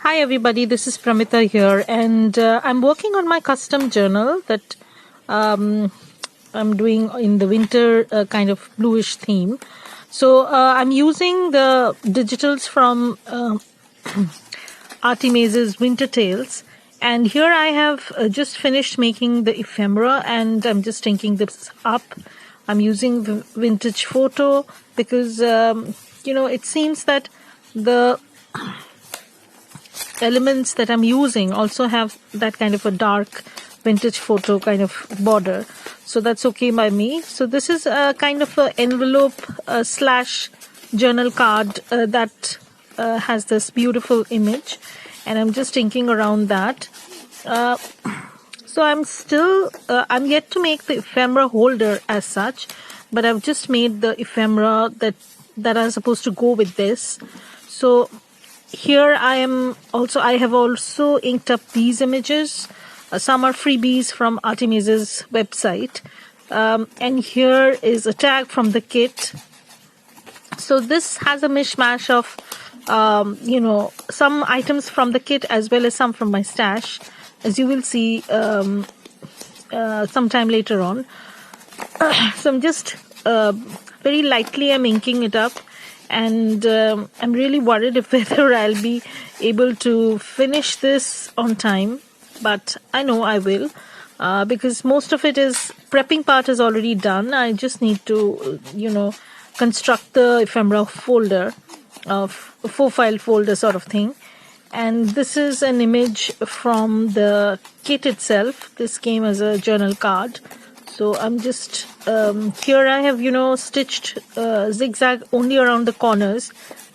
Hi everybody, this is Pramita here, and I'm working on my custom journal that I'm doing in the winter kind of bluish theme. So I'm using the digitals from Artemaze's Winter Tales, and here I have just finished making the ephemera, and I'm just inking this up. I'm using the vintage photo because it seems that the elements that I'm using also have that kind of a dark vintage photo kind of border, so that's okay by me. So this is a kind of an envelope slash journal card that has this beautiful image, and I'm just inking around that. So I'm yet to make the ephemera holder as such, but I've just made the ephemera that are supposed to go with this. So here I have also inked up these images. Some are freebies from Artemaze's website. And here is a tag from the kit. So this has a mishmash of, some items from the kit as well as some from my stash, as you will see sometime later on. So I'm just very lightly I'm inking it up. And I'm really worried if whether I'll be able to finish this on time, but I know I will, because most of it is prepping part is already done. I just need to, construct the ephemera folder, of 4-file folder sort of thing. And this is an image from the kit itself. This came as a journal card. So I'm just, here I have, stitched zigzag only around the corners,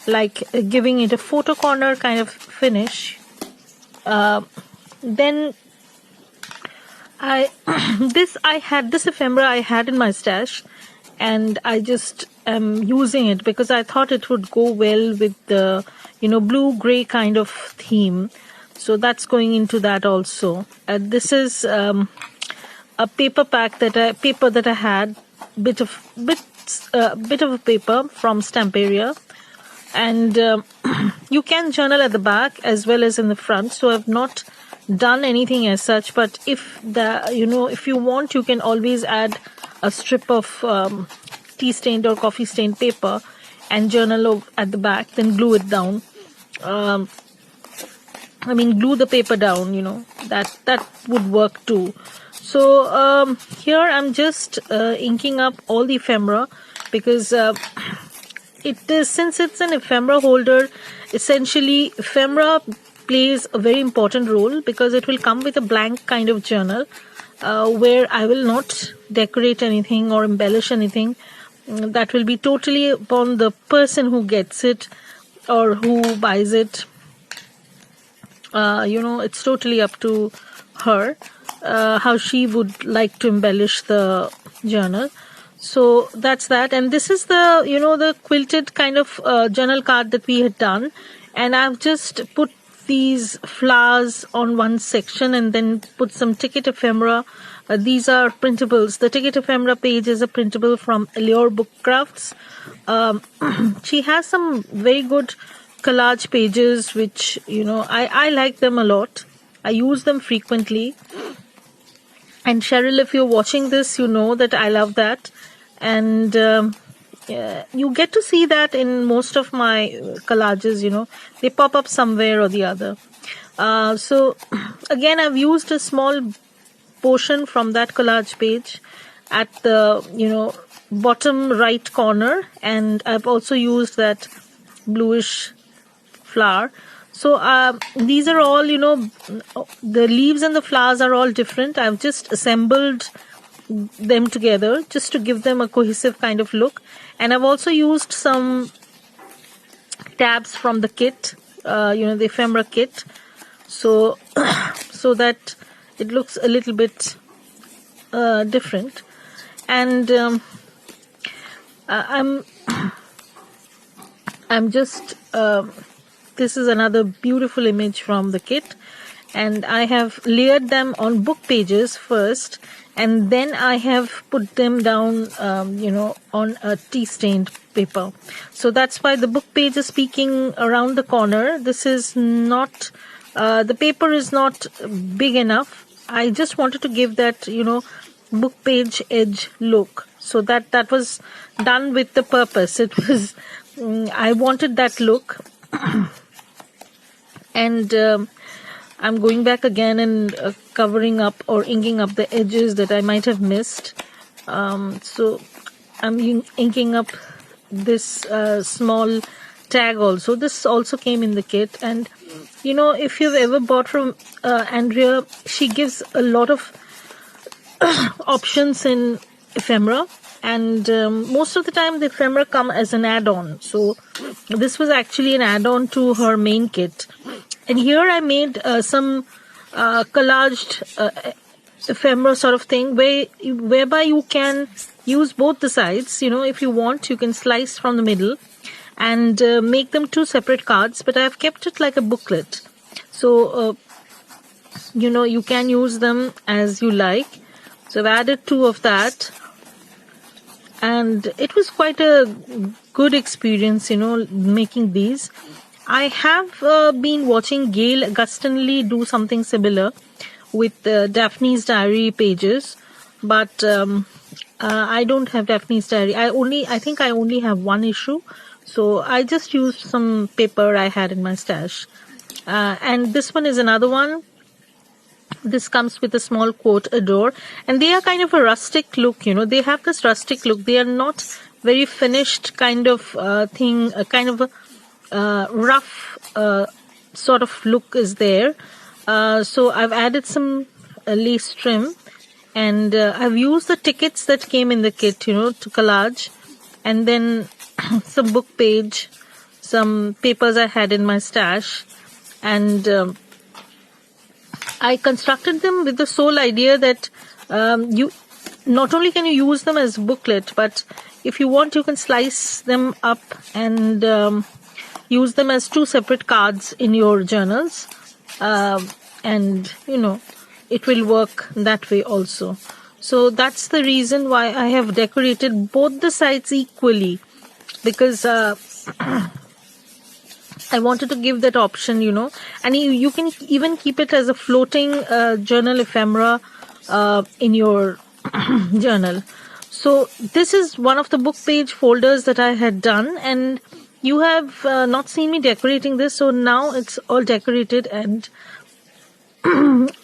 like giving it a photo corner kind of finish. Then this ephemera I had in my stash, and I just am using it because I thought it would go well with the, blue-gray kind of theme. So that's going into that also. This is a paper that I had, bit of a paper from Stamperia, and you can journal at the back as well as in the front. So I've not done anything as such, but if you want, you can always add a strip of tea stained or coffee stained paper and journal at the back, then glue it down. Glue the paper down. That would work too. So here I'm just inking up all the ephemera because since it's an ephemera holder, essentially ephemera plays a very important role because it will come with a blank kind of journal where I will not decorate anything or embellish anything. That will be totally upon the person who gets it or who buys it. It's totally up to her. How she would like to embellish the journal. So that's that. And this is the quilted kind of journal card that we had done. And I've just put these flowers on one section and then put some ticket ephemera. These are printables. The ticket ephemera page is a printable from Allure Book Crafts. She has some very good collage pages, which, I like them a lot. I use them frequently. And Cheryl, if you're watching this, you know that I love that. And you get to see that in most of my collages, they pop up somewhere or the other. So again, I've used a small portion from that collage page at the, bottom right corner. And I've also used that bluish flower. So these are all, the leaves and the flowers are all different. I've just assembled them together just to give them a cohesive kind of look. And I've also used some tabs from the kit, the ephemera kit, so that it looks a little bit different. And I'm just... This is another beautiful image from the kit, and I have layered them on book pages first, and then I have put them down, on a tea-stained paper. So that's why the book page is peeking around the corner. This is not, the paper is not big enough. I just wanted to give that, book page edge look. So that was done with the purpose. It was, I wanted that look. And I'm going back again and covering up or inking up the edges that I might have missed. So I'm inking up this small tag also. This also came in the kit. And, if you've ever bought from Andrea, she gives a lot of options in ephemera. And most of the time the ephemera come as an add-on. So this was actually an add-on to her main kit. And here I made some collaged ephemera sort of thing whereby you can use both the sides. If you want, you can slice from the middle and make them two separate cards. But I've kept it like a booklet. So, you can use them as you like. So I've added 2 of that. And it was quite a good experience, making these. I have been watching Gail Augustin do something similar with Daphne's Diary pages, but I don't have Daphne's Diary. I think I only have 1 issue, so I just used some paper I had in my stash. And this one is another one. This comes with a small quote, adore, and they are kind of a rustic look, they have this rustic look. They are not very finished kind of thing, kind of a rough sort of look is there. So I've added some lace trim, and I've used the tickets that came in the kit, to collage, and then some book page, some papers I had in my stash, and I constructed them with the sole idea that you not only can you use them as booklet, but if you want, you can slice them up and use them as 2 separate cards in your journals. And, it will work that way also. So that's the reason why I have decorated both the sides equally, because I wanted to give that option, and you can even keep it as a floating journal ephemera in your journal. So this is one of the book page folders that I had done, and you have not seen me decorating this, so now it's all decorated, and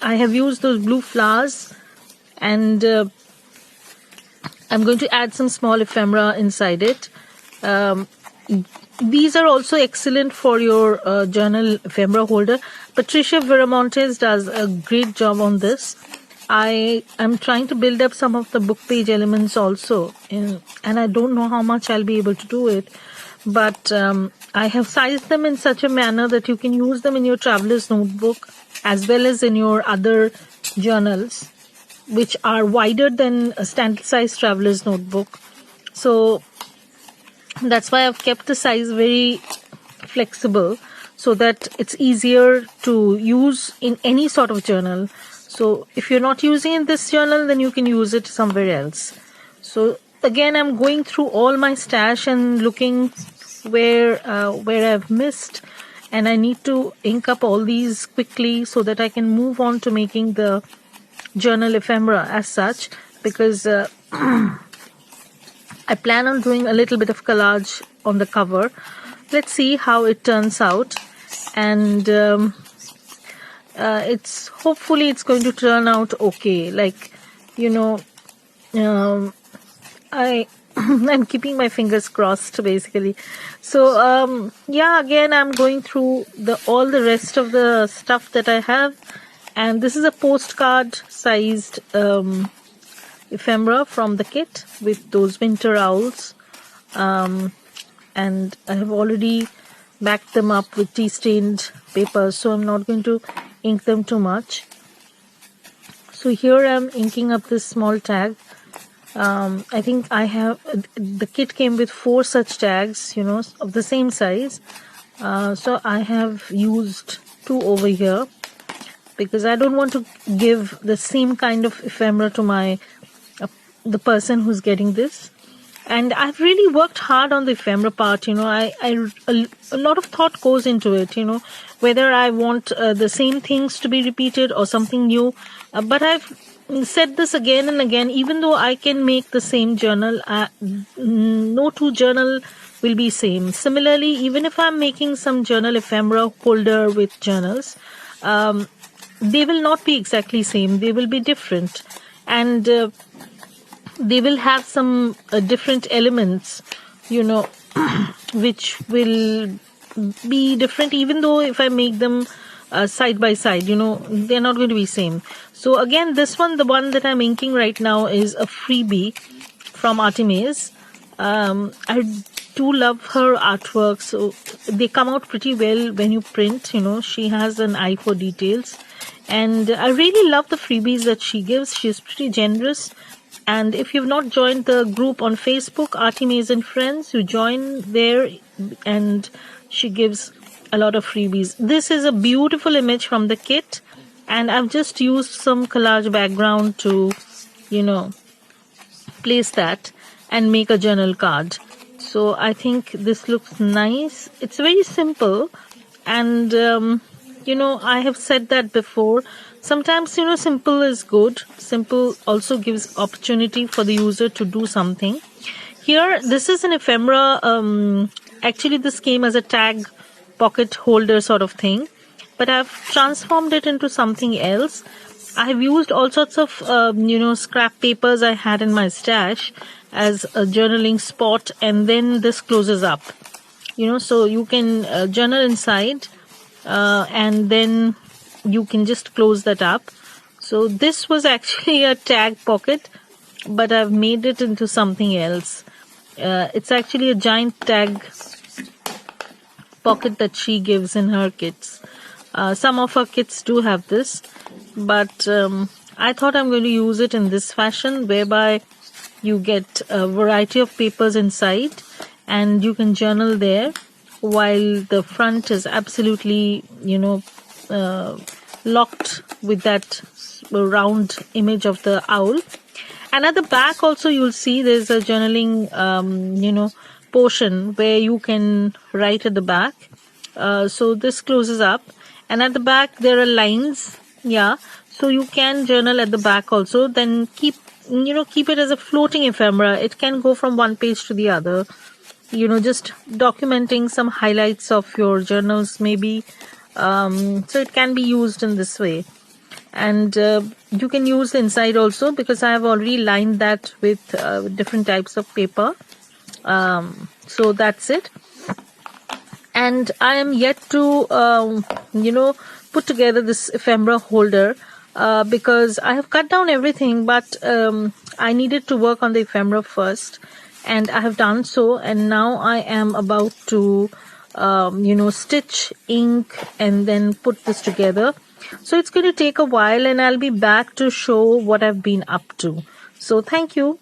I have used those blue flowers, and I'm going to add some small ephemera inside it. These are also excellent for your journal ephemera holder. Patricia Viramontes does a great job on this. I am trying to build up some of the book page elements also, and I don't know how much I'll be able to do it, but I have sized them in such a manner that you can use them in your traveler's notebook as well as in your other journals, which are wider than a standard size traveler's notebook. So that's why I've kept the size very flexible, so that it's easier to use in any sort of journal. So if you're not using it in this journal, then you can use it somewhere else. So again, I'm going through all my stash and looking where I've missed, and I need to ink up all these quickly so that I can move on to making the journal ephemera as such, because I plan on doing a little bit of collage on the cover. Let's see how it turns out, and hopefully it's going to turn out okay. Like, I'm keeping my fingers crossed basically. So again, I'm going through all the rest of the stuff that I have, and this is a postcard sized ephemera from the kit with those winter owls, and I have already backed them up with tea stained paper, so I'm not going to ink them too much. So here I'm inking up this small tag. I think the kit came with 4 such tags, of the same size. So I have used 2 over here because I don't want to give the same kind of ephemera to the person who's getting this. And I've really worked hard on the ephemera part. A lot of thought goes into it, whether I want the same things to be repeated or something new. But I've said this again and again, even though I can make the same journal, no two journal will be same. Similarly, even if I'm making some journal ephemera holder with journals, they will not be exactly same. They will be different. And they will have some different elements, which will be different, even though if I make them side by side, they're not going to be same. So again, this one, the one that I'm inking right now, is a freebie from Artemis. I do love her artwork, so they come out pretty well when you print. She has an eye for details, and I really love the freebies that she gives. She's pretty generous. And if you've not joined the group on Facebook, Artemis and Friends, you join there, and she gives a lot of freebies. This is a beautiful image from the kit, and I've just used some collage background to, place that and make a journal card. So I think this looks nice. It's very simple, and I have said that before. Sometimes, simple is good. Simple also gives opportunity for the user to do something. Here, this is an ephemera. Actually, this came as a tag pocket holder sort of thing, but I've transformed it into something else. I've used all sorts of, scrap papers I had in my stash as a journaling spot, and then this closes up. So you can journal inside, and then you can just close that up. So this was actually a tag pocket, but I've made it into something else. It's actually a giant tag pocket that she gives in her kits. Some of her kits do have this, but I thought I'm going to use it in this fashion, whereby you get a variety of papers inside and you can journal there, while the front is absolutely, locked with that round image of the owl. And at the back also, you'll see there's a journaling, portion where you can write at the back. So this closes up, and at the back there are lines. Yeah, so you can journal at the back also. Then keep it as a floating ephemera. It can go from one page to the other. Just documenting some highlights of your journals, maybe. So it can be used in this way. And you can use the inside also, because I have already lined that with different types of paper. So that's it. And I am yet to, put together this ephemera holder, because I have cut down everything, but I needed to work on the ephemera first. And I have done so, and now I am about to, stitch, ink, and then put this together. So it's going to take a while, and I'll be back to show what I've been up to. So thank you.